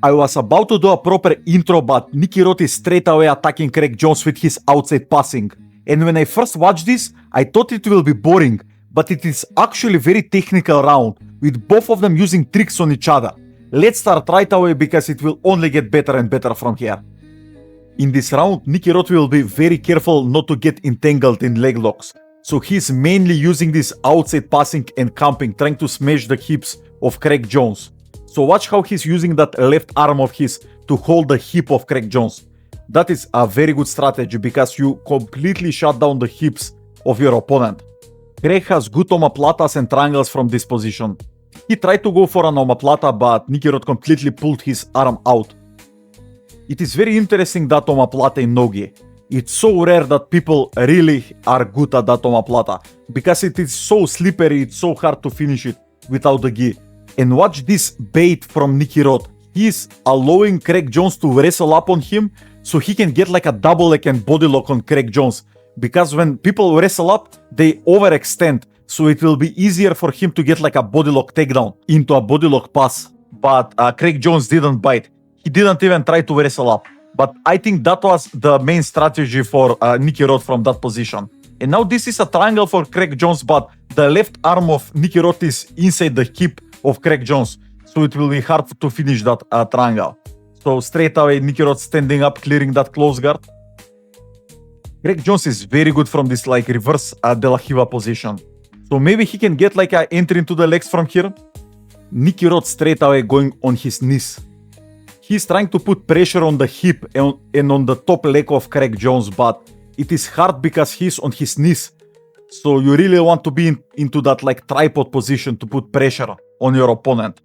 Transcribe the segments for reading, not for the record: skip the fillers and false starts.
I was about to do a proper intro, but Nicky Rod is straight away attacking Craig Jones with his outside passing. And when I first watched this, I thought it will be boring, but it is actually very technical round, with both of them using tricks on each other. Let's start right away because it will only get better and better from here. In this round, Nicky Rod will be very careful not to get entangled in leg locks. So he's mainly using this outside passing and camping, trying to smash the hips of Craig Jones. So watch how he's using that left arm of his to hold the hip of Craig Jones. That is a very good strategy because you completely shut down the hips of your opponent. Craig has good omoplatas and triangles from this position. He tried to go for an omoplata, but Nicky Rod completely pulled his arm out. It is very interesting that omoplata in nogi. It's so rare that people really are good at that omoplata because it is so slippery, it's so hard to finish it without the gi. And watch this bait from Nicky Rod. He's allowing Craig Jones to wrestle up on him so he can get like a double leg and body lock on Craig Jones. Because when people wrestle up, they overextend. So it will be easier for him to get like a body lock takedown into a body lock pass. But Craig Jones didn't bite. He didn't even try to wrestle up. But I think that was the main strategy for Nicky Rod from that position. And now this is a triangle for Craig Jones, but the left arm of Nicky Rod is inside the hip of Craig Jones. So it will be hard to finish that triangle. So straight away, Nicky Rod standing up, clearing that close guard. Craig Jones is very good from this like reverse De La Riva position. So maybe he can get like an entry into the legs from here. Nicky Rod straight away going on his knees. He's trying to put pressure on the hip and on the top leg of Craig Jones, but it is hard because he's on his knees. So you really want to be into that like tripod position to put pressure on your opponent.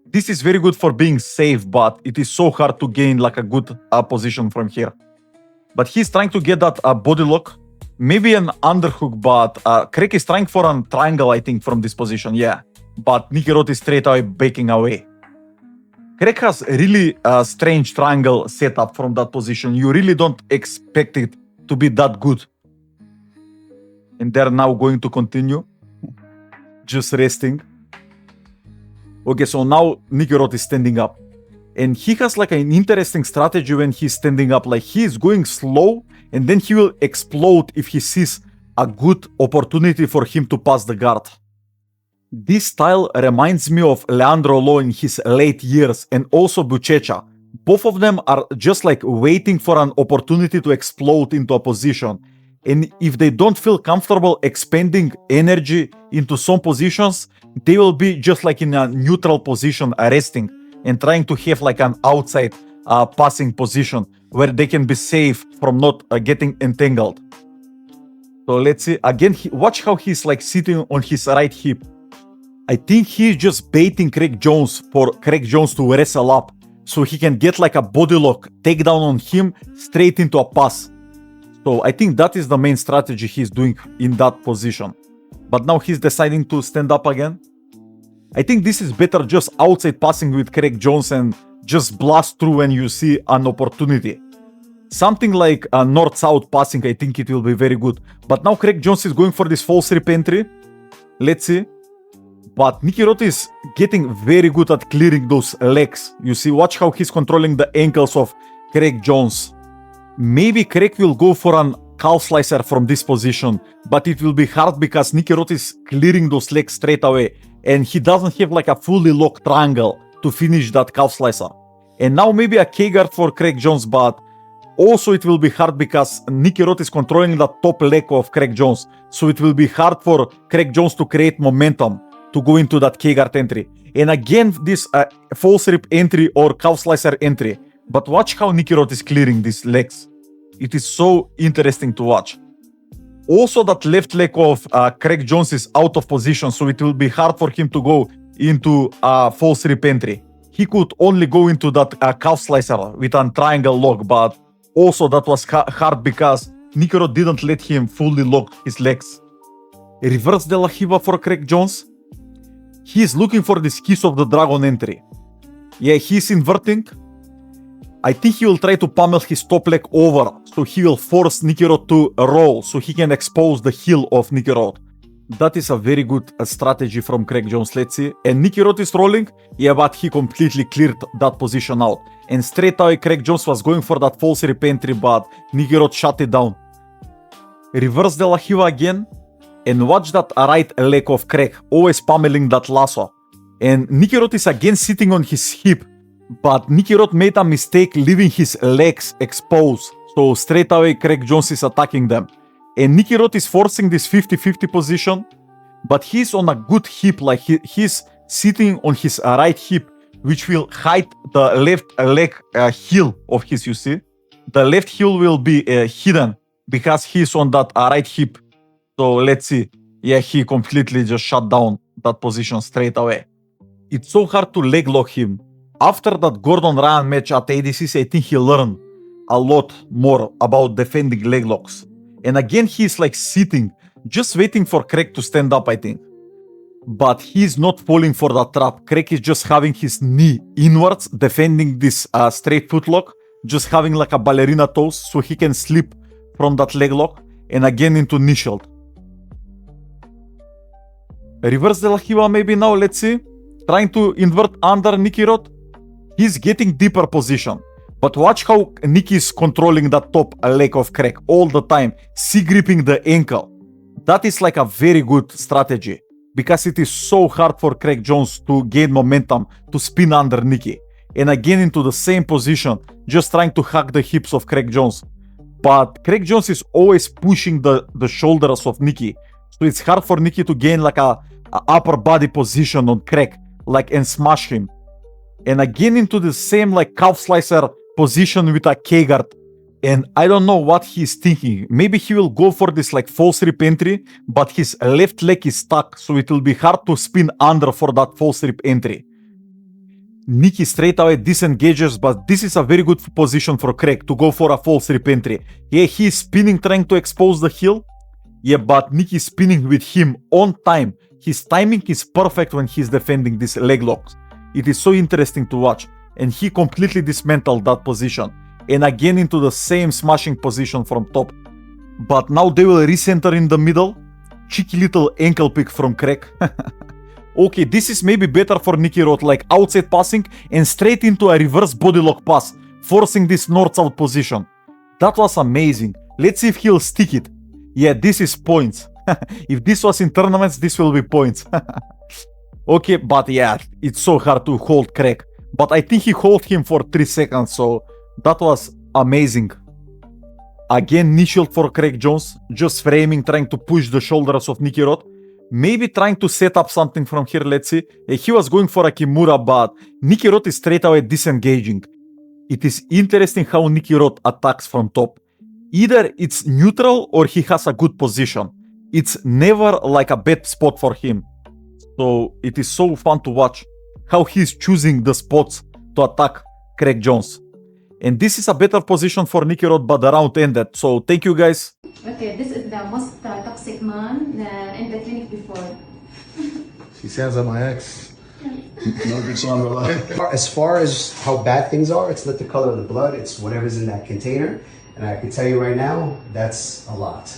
This is very good for being safe, but it is so hard to gain like a good position from here. But he's trying to get that body lock, maybe an underhook, but Craig is trying for a triangle, I think, from this position, yeah. But Nicky Rod is straight away backing away. Craig has really strange triangle setup from that position. You really don't expect it to be that good. And they're now going to continue. Just resting. Okay, so now Nicky Rod is standing up. And he has like an interesting strategy when he's standing up. Like he is going slow and then he will explode if he sees a good opportunity for him to pass the guard. This style reminds me of Leandro Lo in his late years and also Buchecha. Both of them are just like waiting for an opportunity to explode into a position. And if they don't feel comfortable expending energy into some positions, they will be just like in a neutral position, resting and trying to have like an outside passing position where they can be safe from not getting entangled. So let's see. Again, watch how he's like sitting on his right hip. I think he's just baiting Craig Jones for Craig Jones to wrestle up so he can get like a body lock takedown on him straight into a pass. So I think that is the main strategy he's doing in that position. But now he's deciding to stand up again. I think this is better just outside passing with Craig Jones and just blast through when you see an opportunity. Something like a north-south passing, I think it will be very good. But now Craig Jones is going for this false rip entry. Let's see. But Nicky Rod is getting very good at clearing those legs. You see, watch how he's controlling the ankles of Craig Jones. Maybe Craig will go for an calf slicer from this position, but it will be hard because Nicky Rod is clearing those legs straight away. And he doesn't have like a fully locked triangle to finish that calf slicer. And now maybe a K-guard for Craig Jones, but also it will be hard because Nicky Rod is controlling the top leg of Craig Jones. So it will be hard for Craig Jones to create momentum to go into that K-guard entry. And again, this false rip entry or calf slicer entry. But watch how Nicky Rod is clearing these legs. It is so interesting to watch. Also, that left leg of Craig Jones is out of position, so it will be hard for him to go into a false rip entry. He could only go into that calf slicer with a triangle lock, but also that was hard because Nicky Rod didn't let him fully lock his legs. Reverse De La Riva for Craig Jones. He is looking for this Kiss of the Dragon entry. Yeah, he's inverting. I think he will try to pummel his top leg over, so he will force Nicky Rod to roll, so he can expose the heel of Nicky Rod. That is a very good strategy from Craig Jones, let's see. And Nicky Rod is rolling. Yeah, but he completely cleared that position out. And straight away Craig Jones was going for that false rip entry, but Nicky Rod shut it down. Reverse de la Hiva again. And watch that right leg of Craig, always pummeling that lasso. And Nicky Rod is again sitting on his hip. But Nicky Rod made a mistake leaving his legs exposed. So straight away Craig Jones is attacking them. And Nicky Rod is forcing this 50-50 position. But he's on a good hip, like he's sitting on his right hip, which will hide the left leg heel of his, you see. The left heel will be hidden because he's on that right hip. So let's see. Yeah, he completely just shut down that position straight away. It's so hard to leg lock him. After that Gordon Ryan match at ADCC, I think he learned a lot more about defending leg locks. And again, he's like sitting, just waiting for Craig to stand up, I think. But he's not falling for that trap. Craig is just having his knee inwards, defending this straight foot lock, just having like a ballerina toes so he can slip from that leg lock and again into knee shield. Reverse de la Hiva maybe now, let's see. Trying to invert under Nicky Rod. He's getting deeper position. But watch how Nicky is controlling that top leg of Craig all the time, C-gripping the ankle. That is like a very good strategy because it is so hard for Craig Jones to gain momentum, to spin under Nicky. And again into the same position, just trying to hack the hips of Craig Jones. But Craig Jones is always pushing the shoulders of Nicky. So it's hard for Nicky to gain like a upper body position on Craig, like and smash him. And again into the same like calf slicer position with a K-guard. And I don't know what he's thinking. Maybe he will go for this like false rip entry, but his left leg is stuck, so it will be hard to spin under for that false rip entry. Nicky straight away disengages, but this is a very good position for Craig to go for a false rip entry. Yeah, he's spinning, trying to expose the heel. Yeah, but Nicky is spinning with him on time. His timing is perfect when he's defending these leg locks. It is so interesting to watch. And he completely dismantled that position. And again into the same smashing position from top. But now they will recenter in the middle. Cheeky little ankle pick from Craig. Okay, this is maybe better for Nicky Rod, like outside passing and straight into a reverse body lock pass, forcing this north-south position. That was amazing. Let's see if he'll stick it. Yeah, this is points. If this was in tournaments, this will be points. Okay, but yeah, it's so hard to hold Craig. But I think he held him for 3 seconds, so that was amazing. Again, knee shield for Craig Jones, just framing, trying to push the shoulders of Nicky Rod. Maybe trying to set up something from here, let's see. He was going for a Kimura, but Nicky Rod is straight away disengaging. It is interesting how Nicky Rod attacks from top. Either it's neutral or he has a good position. It's never like a bad spot for him. So it is so fun to watch how he's choosing the spots to attack Craig Jones. And this is a better position for Nicky Rod, but the round ended. So thank you guys. Okay, this is the most toxic man in the clinic before. She sounds like my ex. No good sign of a life. As far as how bad things are, it's not the color of the blood, it's whatever's in that container. And I can tell you right now, that's a lot.